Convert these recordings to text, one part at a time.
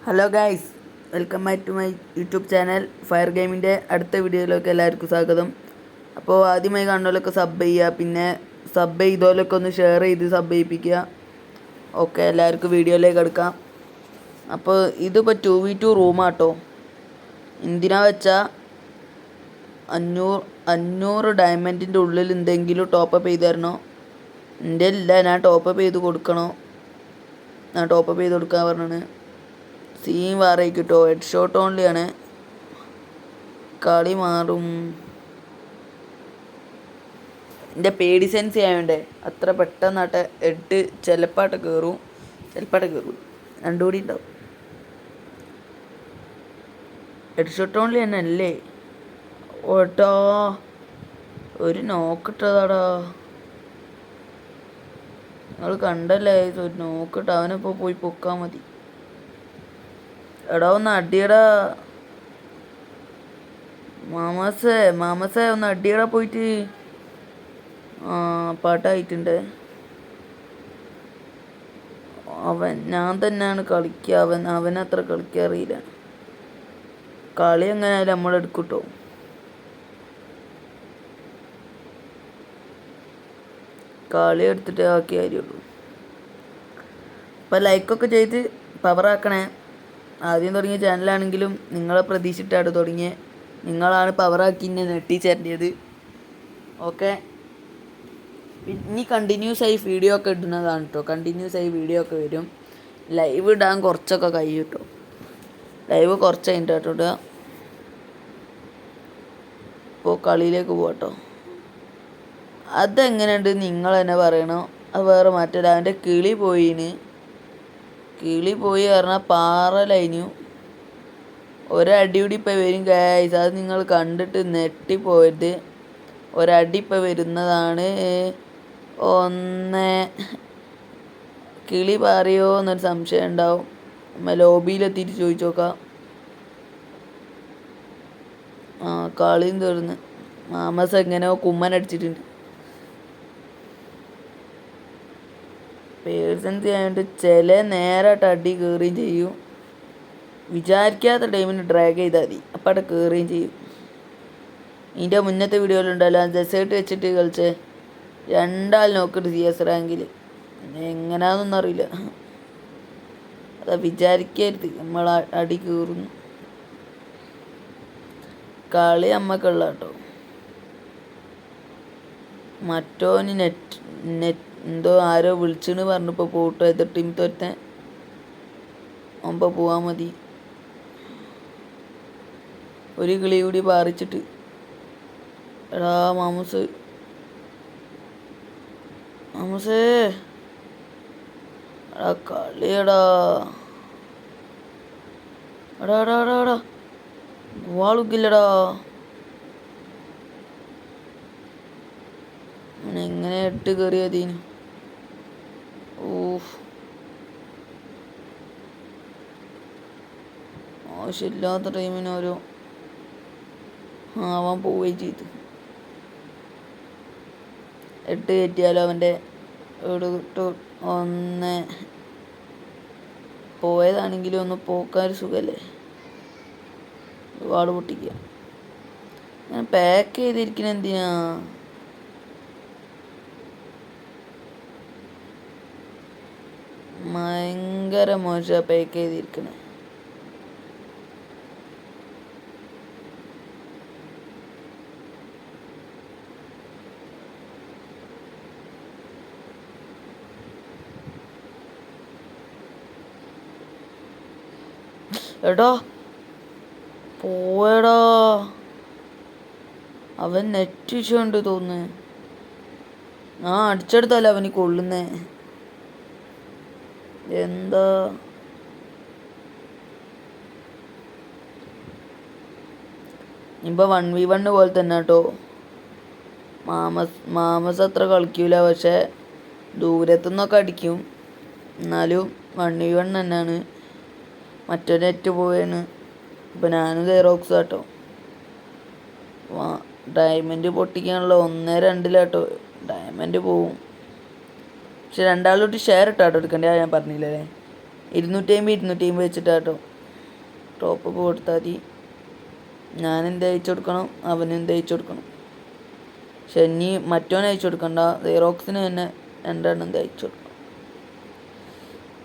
Hello guys, welcome back to my YouTube channel fire ഗെയിമിൻ്റെ അടുത്ത വീഡിയോയിലേക്ക് എല്ലാവർക്കും സ്വാഗതം. അപ്പോൾ ആദ്യമായി കാണുന്നവരൊക്കെ സബ് ചെയ്യുക, പിന്നെ സബ് ചെയ്തോലൊക്കെ ഒന്ന് ഷെയർ ചെയ്ത് സബ് ചെയ്യിപ്പിക്കുക. ഓക്കെ, എല്ലാവർക്കും വീഡിയോയിലേക്ക് എടുക്കാം. അപ്പോൾ ഇതിപ്പോൾ 2v2 റൂമാട്ടോ. എന്തിനാ വെച്ചാൽ 500 ഡയമണ്ടിൻ്റെ ഉള്ളിൽ എന്തെങ്കിലും ടോപ്പപ്പ് ചെയ്ത് തരണോ? എൻ്റെ ഇല്ല, ഞാൻ ടോപ്പപ്പ് ചെയ്ത് കൊടുക്കണോ? ഞാൻ ടോപ്പപ്പ് ചെയ്ത് കൊടുക്കാൻ പറഞ്ഞാണ്. സീൻ വേറെ കിട്ടോ, ഹെഡ് ഷോട്ട് ഓൺലിയാണ്. കളി മാറും. എൻ്റെ പേടി സെൻസ് ചെയ്യാനുണ്ടേ, അത്ര പെട്ടെന്നാട്ടെ ഹെഡ് ചിലപ്പാട്ട് കയറും രണ്ടുകൂടി ഉണ്ടാവും. ഹെഡ് ഷോട്ട് ഓൺലി തന്നെ അല്ലേ? ഓട്ടോ ഒരു നോക്കിട്ടതാടാ, നിങ്ങൾ കണ്ടല്ലേ? ഒരു നോക്കിട്ട് അവനിപ്പോൾ പോയി പൊക്കാൻ മതി. എടാ ഒന്ന് അടിയടാ മാമസേ ഒന്ന് അടിയടാ പോയിട്ട്. പാട്ടായിട്ടുണ്ട്. ഞാൻ തന്നെയാണ് കളിക്കുക. അവനത്ര കളിക്കാൻ അറിയില്ല. കളി എങ്ങനെയായാലും നമ്മളെടുക്കൂട്ടോ. കളി എടുത്തിട്ട് ആക്കിയ കാര്യമുള്ളൂ. അപ്പം ലൈക്കൊക്കെ ചെയ്ത് പവറാക്കണേ. ആദ്യം തുടങ്ങിയ ചാനലാണെങ്കിലും നിങ്ങളെ പ്രതീക്ഷിച്ചിട്ടാണ് തുടങ്ങിയത്. നിങ്ങളാണ് പവറാക്കി എന്നെ നെട്ടിച്ചേരേണ്ടത്. ഓക്കെ, ഇനി കണ്ടിന്യൂസ് ആയി വീഡിയോ ഒക്കെ ഇടുന്നതാണ് കേട്ടോ. കണ്ടിന്യൂസ് ആയി വീഡിയോ ഒക്കെ വരും. ലൈവ് ഇടാൻ കുറച്ചൊക്കെ കഴിയും കേട്ടോ. ലൈവ് കുറച്ച് കഴിഞ്ഞിട്ട് കേട്ടോ ഇടുക. ഇപ്പോൾ കളിയിലേക്ക് പോകട്ടോ. അതെങ്ങനെയുണ്ട് നിങ്ങൾ തന്നെ പറയണോ? അത് വേറെ മാറ്റല്ല. അവൻ്റെ കിളി പോയി പറഞ്ഞാൽ പാറലൈനു ഒരടി ഇപ്പം വരും ഗൈസ്. അത് നിങ്ങൾ കണ്ടിട്ട് നെട്ടിപ്പോയത്. ഒരടി ഇപ്പം വരുന്നതാണ്. കിളി പാറിയോ എന്നൊരു സംശയം ഉണ്ടാവും. ലോബിയിലെത്തിയിട്ട് ചോദിച്ചു നോക്കാം. കളിയും തീർന്ന്. മാമസ് എങ്ങനെയോ കുമ്മനടിച്ചിട്ടുണ്ട്. പേഴ്സൺസ് ആയതുകൊണ്ട് ചില നേരമായിട്ട് അടി കയറുകയും ചെയ്യും. വിചാരിക്കാത്ത ടൈമിന് ഡ്രാഗ് ചെയ്താൽ മതി, അപ്പം അവിടെ കയറുകയും ചെയ്യും. ഇതിൻ്റെ മുന്നത്തെ വീഡിയോയിലുണ്ടല്ലോ ഡെസേർട്ട് വെച്ചിട്ട് കളിച്ചേ, രണ്ടാൾ നോക്കിയിട്ട് CS റാങ്കിൽ. എങ്ങനെയാണെന്നൊന്നും അറിയില്ല. അതാ വിചാരിക്കരുത് നമ്മൾ അടി കയറുന്നു. കളി അമ്മക്കുള്ള കേട്ടോ. മറ്റോന് നെറ്റ് എന്തോ ആരോ വിളിച്ചെന്ന് പറഞ്ഞപ്പോൾ പോട്ടോ. എതിർ ടീം തോറ്റാൻ ഒമ്പ പോവാൻ മതി. ഒരു കിളി കൂടി പാറിച്ചിട്ട്. എടാ മാമസേ എടാ കളിയടാ. എടാ വാളുക്കില്ലടാ. എങ്ങനെ ഇട്ട് കയറിയതീന്. ആവശ്യമില്ലാത്ത ടൈമിന് ഓരോ അവൻ പോവുകയും ചെയ്തു. 8 കയറ്റിയാലോ അവൻ്റെ ഒന്ന് പോയതാണെങ്കിലും ഒന്ന് പോക്കാൻ ഒരു സുഖമല്ലേ. വാട് പൊട്ടിക്കുക. ഞാൻ പാക്ക് ചെയ്തിരിക്കണ എന്തിനാ? ഭയങ്കര മോശമാണ് പാക്ക് ചെയ്തിരിക്കണേ. എടാ പോയടാ. അവൻ നെറ്റ് ഇഷ്യൂ ഉണ്ട് തോന്നുന്നു. അടിച്ചെടുത്തല്ലേ അവന് കൊള്ളുന്നേ. എന്താ ഇപ്പം 1v1 പോലെ തന്നെ കേട്ടോ. മാമസ് അത്ര കളിക്കൂല, പക്ഷെ ദൂരത്തുനിന്നൊക്കെ അടിക്കും. എന്നാലും 1v1 തന്നെയാണ്. മറ്റൊരു നെറ്റ് പോയാണ്. ഇപ്പം ഞാനും സൈറോക്സ് കേട്ടോ. ഡയമണ്ട് പൊട്ടിക്കാനുള്ള 1-2 കേട്ടോ. ഡയമണ്ട് പോവും. പക്ഷെ രണ്ടാളോട്ട് ഷെയർ ഇട്ടാട്ടോ എടുക്കണ്ടേ. ഞാൻ പറഞ്ഞില്ലേ 250 വെച്ചിട്ടാട്ടോ. ടോപ്പ് കൊടുത്താൽ മതി. ഞാനെന്ത് അയച്ചു കൊടുക്കണം, അവനെന്ത് അയച്ചു കൊടുക്കണം. പക്ഷെ ഇനി മറ്റോനെ അയച്ചു കൊടുക്കണ്ട, സീറോക്സിന് തന്നെ രണ്ടെണ്ണം എന്ത് അയച്ചു കൊടുക്കണം.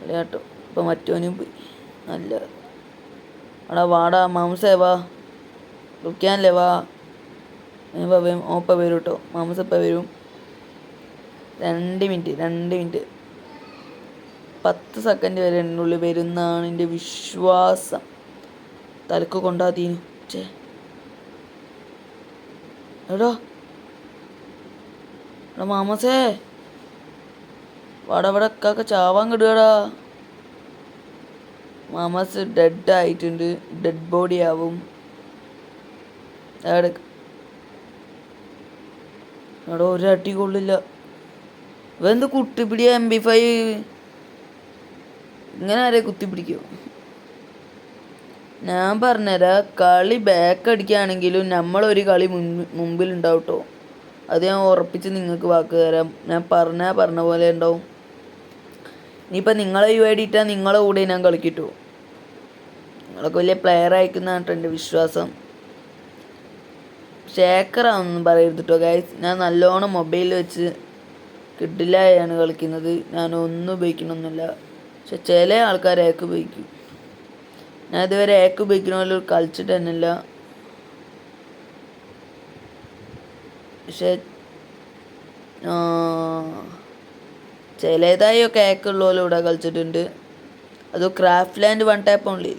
അല്ല കേട്ടോ, ഇപ്പം മറ്റോനും പോയി. നല്ല എടാ വാടാ മാംസേ വാ, ലുക്കാനല്ലേ വാ. ഓപ്പ വരും കേട്ടോ, മാംസം ഇപ്പം വരും. 2 മിനിറ്റ് 10 സെക്കൻഡ് വരെ ഉള്ളിൽ വരുന്നതാണ് എൻ്റെ വിശ്വാസം. തലക്ക് കൊണ്ടാതീനു ചേ എടാ മാമസേ വടവടെ കാക്ക ചാവാൻ കിടുകടാ. മാമസ് ഡെഡ് ആയിട്ടുണ്ട്, ഡെഡ് ബോഡി ആവും. എടാ ഒരടി കൊള്ളില്ല. ഇവന്ത് കുത്തിപ്പിടിയ MP5 ഇങ്ങനെ ആരെ കുത്തിപ്പിടിക്കോ? ഞാൻ പറഞ്ഞുതരാം, കളി ബാക്ക് അടിക്കുകയാണെങ്കിലും നമ്മളൊരു കളി മുമ്പിലുണ്ടാവും കേട്ടോ. അത് ഞാൻ ഉറപ്പിച്ച് നിങ്ങൾക്ക് വാക്ക് തരാം. ഞാൻ പറഞ്ഞ പോലെ ഉണ്ടാവും. ഇനിയിപ്പോൾ നിങ്ങളെ UID ഇട്ടാൽ നിങ്ങളെ കൂടെ ഞാൻ കളിക്കിട്ടു. നിങ്ങളൊക്കെ വലിയ പ്ലെയർ അയക്കുന്നതാണ് കേട്ടോ എൻ്റെ വിശ്വാസം. ഷേക്കറാണെന്നും പറയരുത് കേട്ടോ ഗൈസ്. ഞാൻ നല്ലോണം മൊബൈലിൽ വെച്ച് കിഡിലായാണ് കളിക്കുന്നത്. ഞാനൊന്നും ഉപയോഗിക്കണമൊന്നുമില്ല. പക്ഷെ ചില ആൾക്കാർ ഏക്ക് ഉപയോഗിക്കും. ഞാൻ ഇതുവരെ ഏക്ക് ഉപയോഗിക്കുന്ന പോലെ കളിച്ചിട്ട് തന്നെയില്ല. പക്ഷെ ചിലതായി ഒക്കെ ഏക്കുള്ള പോലെ ഇവിടെ കളിച്ചിട്ടുണ്ട്. അത് ക്രാഫ്റ്റ് ലാൻഡ് 1 ടാപ്പ് ഓൺലി.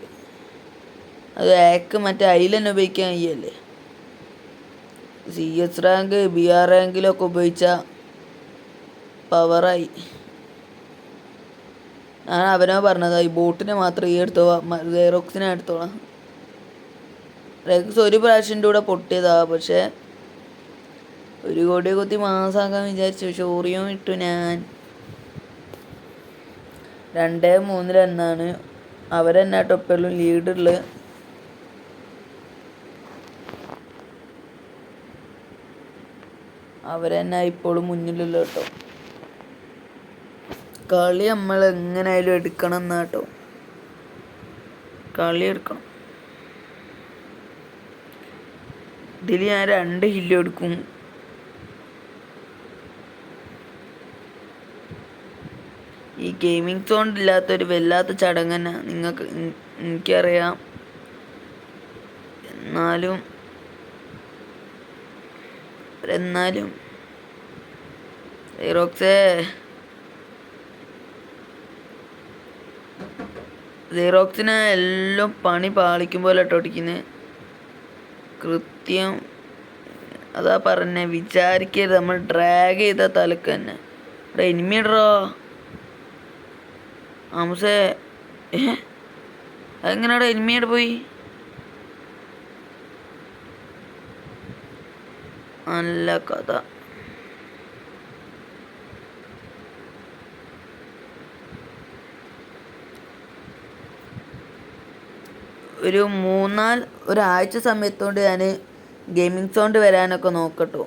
അത് ഏക്ക് മറ്റേ അതിൽ തന്നെ ഉപയോഗിക്കാൻ കഴിയല്ലേ. CS റാങ്ക് BR റാങ്കിലൊക്കെ ഉപയോഗിച്ചാൽ പവറായി. ഞാൻ അവനോ പറഞ്ഞതാ, ഈ ബോട്ടിനെ മാത്രം ഈ എടുത്തോ, സീറോക്സിനെ എടുത്തോളാം. റെക്സ് ഒരു പ്രാവശ്യൻ്റെ കൂടെ പൊട്ടിയതാ. പക്ഷേ 1 കോടി കുത്തി മാസാക്കാൻ വിചാരിച്ചു. പക്ഷെ ഓറിയോ ഇട്ടു ഞാൻ. 2-3 അവരെന്നാ ടൊപ്പെല്ലാം ലീഡുള്ള. അവരെന്നാ ഇപ്പോഴും മുന്നിലുള്ള കേട്ടോ. കളി നമ്മൾ എങ്ങനെയായാലും എടുക്കണം എന്നാ കേട്ടോ. കളി എടുക്കണം. ഇതിൽ ഞാൻ 2 ഹില്ല് എടുക്കും. ഈ ഗെയിമിംഗ് സോൺ ഇല്ലാത്തൊരു വല്ലാത്ത ചടങ്ങ് തന്നെ നിങ്ങൾക്ക് എനിക്കറിയാം. എന്നാലും സീറോക്സിനെ എല്ലാം പണി പാളിക്കുമ്പോൾ ഒട്ടിക്കുന്നത് കൃത്യം. അതാ പറഞ്ഞേ, വിചാരിക്കരുത് നമ്മൾ ഡ്രാഗ് ചെയ്ത തലക്ക് തന്നെ. ഇവിടെ എനിമിടറോ ആമസേ. അതെങ്ങനെയാടാ എനിമിയുടെ പോയി? നല്ല കഥ. ഒരു 3-4 ഒരാഴ്ച സമയത്തോണ്ട് ഞാൻ ഗെയിമിംഗ് സൗണ്ട് വരാനൊക്കെ നോക്കട്ടോ.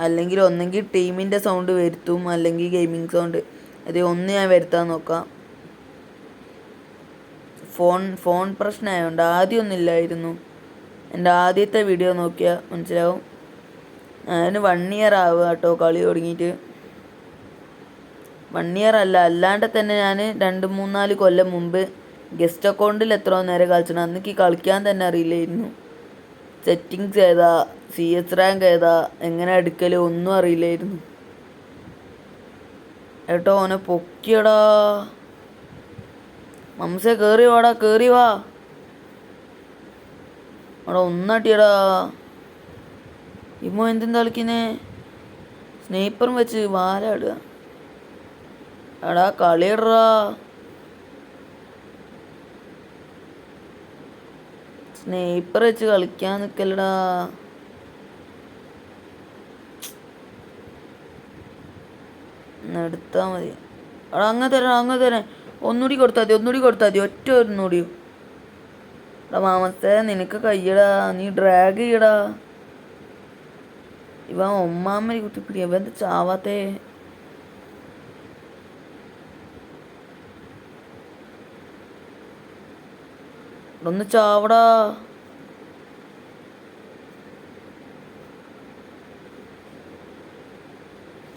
അല്ലെങ്കിൽ ഒന്നെങ്കിൽ ടീമിൻ്റെ സൗണ്ട് വരുത്തും, അല്ലെങ്കിൽ ഗെയിമിംഗ് സൗണ്ട്. അത് ഒന്ന് ഞാൻ വരുത്താൻ നോക്കാം. ഫോൺ പ്രശ്നമായതുകൊണ്ട് ആദ്യമൊന്നും ഇല്ലായിരുന്നു. എൻ്റെ ആദ്യത്തെ വീഡിയോ നോക്കിയാൽ മനസ്സിലാവും. ഞാൻ 1 ഇയർ ആവുക കേട്ടോ കളി തുടങ്ങിയിട്ട്. 1 ഇയർ അല്ലാണ്ട് തന്നെ ഞാൻ 2-3-4 കൊല്ലം മുമ്പ് ഗസ്റ്റ് അക്കൗണ്ടിൽ എത്ര നേരം കളിച്ചിട്ടുണ്ട്. അന്നേക്ക് കളിക്കാൻ തന്നെ അറിയില്ലായിരുന്നു. സെറ്റിങ്സ് ഏതാ, CS റാങ്ക് ഏതാ, എങ്ങനെ എടുക്കൽ ഒന്നും അറിയില്ലായിരുന്നു ഏട്ടോ. ഓനെ പൊക്കിയടാ മംസേ. കയറി വാടാ, കയറി വാ. അവിടെ ഒന്നടിയടാ. ഇമ്മോ എന്തെന്താ കളിക്കുന്നേ? സ്നേപ്പറും വെച്ച് വാലാടുക. എടാ കളിയിടറാ. സ്നേപ്പർ വെച്ച് കളിക്കാൻ നിൽക്കല്ലടാ. എടുത്താൽ മതി. എടാ അങ്ങ് തരാം. ഒന്നുകൂടി കൊടുത്താൽ മതി. ഒറ്റ ഒന്നുകൂടി. എടാ മാമത്തെ നിനക്ക് കയ്യടാ, നീ ഡ്രാഗ് ചെയ്യടാ. ഇവൻ ഒമ്മാമ്മ കുത്തിപ്പിടി. ഇവൻ എന്താ ചാവാത്തേ? ഒന്ന് ചാവടാ.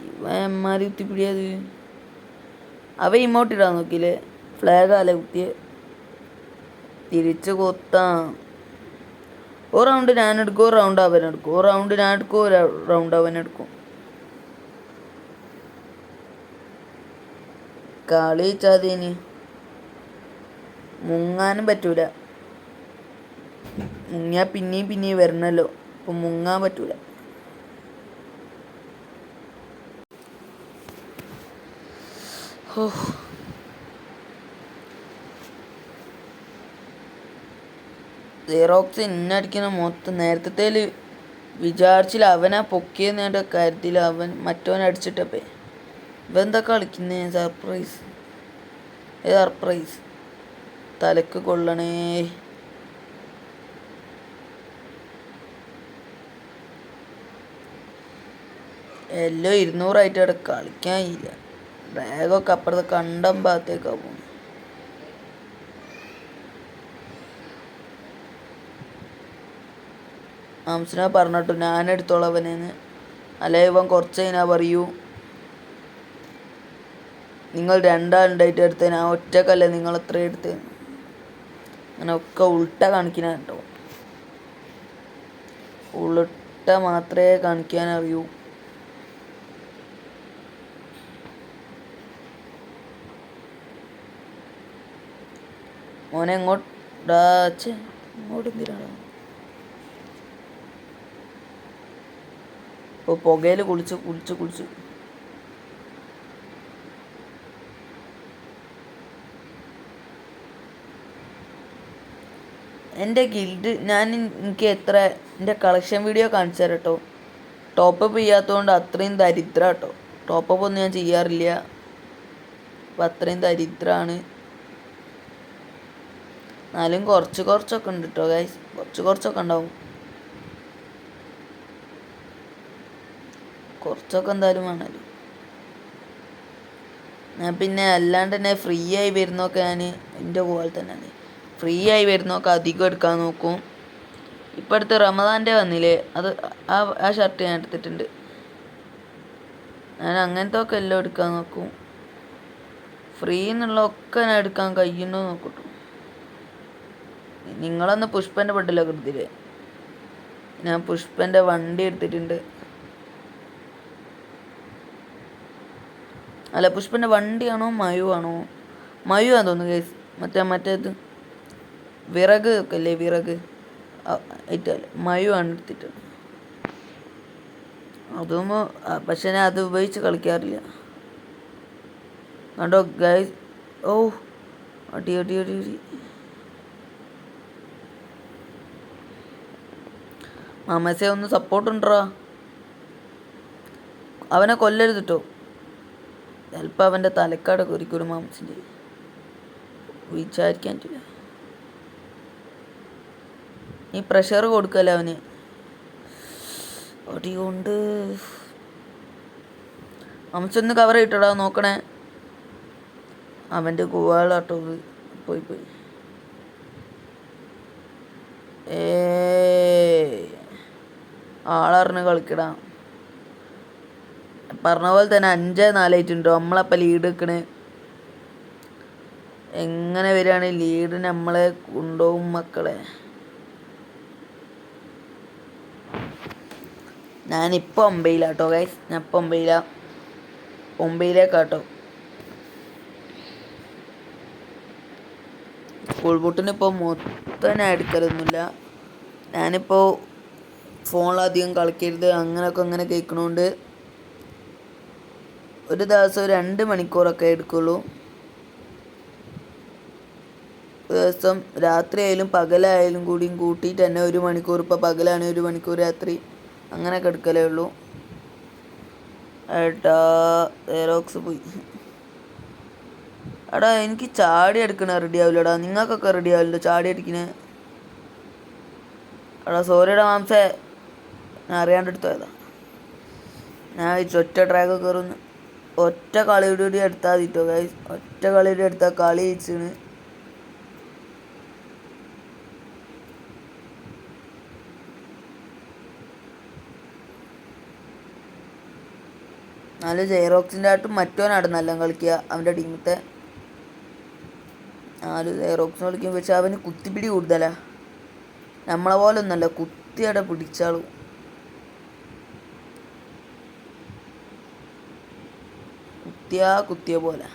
ഇവന്മാര് കുത്തിപ്പിടിയത്. അവ ഇമോട്ടിടാൻ നോക്കിയില്ലേ? ഫ്ലാഗാലെ കുത്തിയെ. തിരിച്ച് കൊത്താം. ഒരു റൗണ്ട് ഞാൻ എടുക്കും, ഒരു റൗണ്ട് അവനെടുക്കും, ഒരു റൗണ്ട് ഞാൻ എടുക്കും, ഒരു റൗണ്ട് അവനെടുക്കും. കളി ചതിന് മുങ്ങാനും പറ്റൂല. മുങ്ങിയാ പിന്നെയും വരണല്ലോ. അപ്പം മുങ്ങാൻ പറ്റൂല. സീറോക്സ് ഇന്നടിക്കുന്ന മൊത്തം നേരത്തേല് വിചാരിച്ചില്ല. അവനാ പൊക്കിയെന്ന കാര്യത്തിൽ അവൻ മറ്റവൻ അടിച്ചിട്ടപ്പേ ഇവെന്താ കളിക്കുന്നേ? സർപ്രൈസ് തലക്ക് കൊള്ളണേ. എല്ലാം 200 അവിടെ കളിക്കാൻ ഇല്ല. ബാഗൊക്കെ അപ്പുറത്തെ കണ്ടം ഭാഗത്തേക്കാ പോകും. മാംസിനെ പറഞ്ഞിട്ടു ഞാനെടുത്തോളവനെന്ന്. അല്ലെ ഇവൻ കുറച്ച് കഴിഞ്ഞാൽ പറയൂ നിങ്ങൾ 2 ആളുണ്ടായിട്ട് എടുത്തേ, ഞാൻ ഒറ്റക്കല്ലേ നിങ്ങൾ എത്ര എടുത്ത്. അങ്ങനെ ഒക്കെ ഉൾട്ട കാണിക്കാൻ കേട്ടോ. ഉൾട്ട മാത്രമേ കാണിക്കാൻ അറിയൂ. മോനെ ഇങ്ങോട്ട് എന്തിനാണ്? ഇപ്പോൾ പുകയിൽ കുളിച്ച് എൻ്റെ ഗിൽഡ് എനിക്ക് എൻ്റെ കളക്ഷൻ വീഡിയോ കാണിച്ചു തരാം കേട്ടോ. ടോപ്പപ്പ് ചെയ്യാത്തതുകൊണ്ട് അത്രയും ദരിദ്ര കേട്ടോ. ടോപ്പപ്പ് ഒന്നും ഞാൻ ചെയ്യാറില്ല. അപ്പം അത്രയും ദരിദ്രമാണ്. എന്നാലും കുറച്ചൊക്കെ ഉണ്ട് കേട്ടോ ഗൈസ്. കുറച്ചൊക്കെ ഉണ്ടാവും. കുറച്ചൊക്കെ എന്തായാലും വേണമല്ലോ. ഞാൻ പിന്നെ അല്ലാണ്ട് തന്നെ ഫ്രീ ആയി വരുന്നൊക്കെ ഞാൻ എൻ്റെ പോലെ തന്നെയാണ്. ഫ്രീ ആയി വരുന്നൊക്കെ അധികം എടുക്കാൻ നോക്കും. ഇപ്പം അടുത്ത് റമദാൻ്റെ വന്നില്ലേ, ആ ഷർട്ട് ഞാൻ എടുത്തിട്ടുണ്ട്. ഞാൻ അങ്ങനത്തെ ഒക്കെ എല്ലാം എടുക്കാൻ നോക്കും. ഫ്രീ എന്നുള്ളതൊക്കെ ഞാൻ എടുക്കാൻ കഴിയുന്നോ നോക്കട്ടു. നിങ്ങളന്ന് പുഷ്പൻ്റെ ബെഡിലൊക്കെ എടുത്തില്ലേ? ഞാൻ പുഷ്പൻ്റെ വണ്ടി എടുത്തിട്ടുണ്ട്. അല്ല, പുഷ്പൻ്റെ വണ്ടിയാണോ മയു ആണോ? മയു ആണെന്ന് തോന്നുന്നു ഗൈസ്. മറ്റേത് വിറക് ഒക്കെ അല്ലേ, വിറക് ഏറ്റല്ലേ, മയു ആണ് എടുത്തിട്ടുണ്ട്. അതും പക്ഷെ ഞാൻ അത് ഉപയോഗിച്ച് കളിക്കാറില്ല. കണ്ടോ ഗൈസ്? ഓ അടി മാമസെ ഒന്ന് സപ്പോർട്ടുണ്ടോ? അവനെ കൊല്ലരുത് കേട്ടോ. ചിലപ്പോൾ അവൻ്റെ തലക്കാട് കുറിക്കൊരു മാംസിൻ്റെ വിചാരിക്കാൻ പറ്റില്ല. നീ പ്രഷർ കൊടുക്കല്ലേ അവന്. അടികൊണ്ട് മാംസൊന്ന് കവർ ചെയ്തിട്ടാ നോക്കണേ. അവൻ്റെ കൂവാളാട്ടോ പോയി. ആളറിഞ്ഞ് കളിക്കടാ. പറഞ്ഞ പോലെ തന്നെ 5-4 നമ്മളപ്പം ലീഡ് വെക്കണേ. എങ്ങനെ വരികയാണെങ്കിൽ ലീഡ് നമ്മളെ കൊണ്ടുപോകും മക്കളെ. ഞാനിപ്പോൾ 9 ഗൈസ്. ഞാൻ ഇപ്പോൾ 9 സ്കൂൾ ബൂട്ടിനിപ്പോൾ മൊത്തം ഞാൻ എടുക്കലൊന്നുമില്ല. ഞാനിപ്പോൾ ഫോണിലധികം കളിക്കരുത് അങ്ങനെ കേൾക്കണോണ്ട് ഒരു ദിവസം 2 മണിക്കൂറൊക്കെ എടുക്കുള്ളൂ. ദിവസം രാത്രി ആയാലും പകലായാലും കൂട്ടിയിട്ട് തന്നെ 1 മണിക്കൂർ. ഇപ്പോൾ പകലാണെങ്കിൽ 1 മണിക്കൂർ, രാത്രി അങ്ങനെയൊക്കെ എടുക്കലേ ഉള്ളൂ. ഏട്ടാ സീറോക്സ് പോയി. എടാ എനിക്ക് ചാടി എടുക്കണ റെഡി ആവില്ലടാ. നിങ്ങൾക്കൊക്കെ റെഡി ആവില്ലോ ചാടി അടിക്കണേ? എടാ സോറിയുടെ മാംസേ, ഞാൻ അറിയാണ്ട് എടുത്തോയതാ. ഞാൻ ഒറ്റ ട്രാക്ക് കയറുന്നു. ഒറ്റ കളിയുടെ എടുത്താൽ മതിട്ടോ ഗൈസ്. ഒറ്റ കളിയുടെ എടുത്താൽ കളി ജയിച്ചാണ്. നല്ല ജെയറോക്സിൻ്റെ ആയിട്ടും മറ്റോനാണ് നല്ല കളിക്കുക അവൻ്റെ ടീമത്തെ. ജെയറോക്സിന് കളിക്കും, പക്ഷെ അവന് കുത്തിപ്പിടി കൂടുതലാണ്. നമ്മളെ പോലെ ഒന്നല്ല, കുത്തിയടെ പിടിച്ചാളും. കുത്തിയ പോലെ.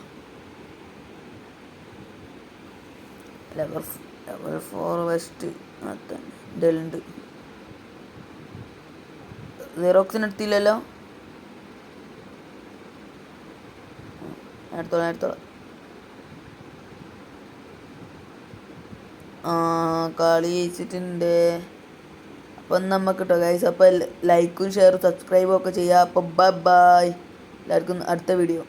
ലെവൽ 4 വെസ്റ്റ് ഉണ്ട്. ജെറോക്സിന് എടുത്തില്ലല്ലോ. എടുത്തോളാം. കളി ജയിച്ചിട്ടുണ്ട്. അപ്പം നമുക്ക് കേട്ടോ ഗൈസ്. അപ്പോൾ ലൈക്കും ഷെയറും സബ്സ്ക്രൈബും ഒക്കെ ചെയ്യുക. അപ്പോൾ ബൈ. എല്ലാവർക്കും അടുത്ത വീഡിയോ.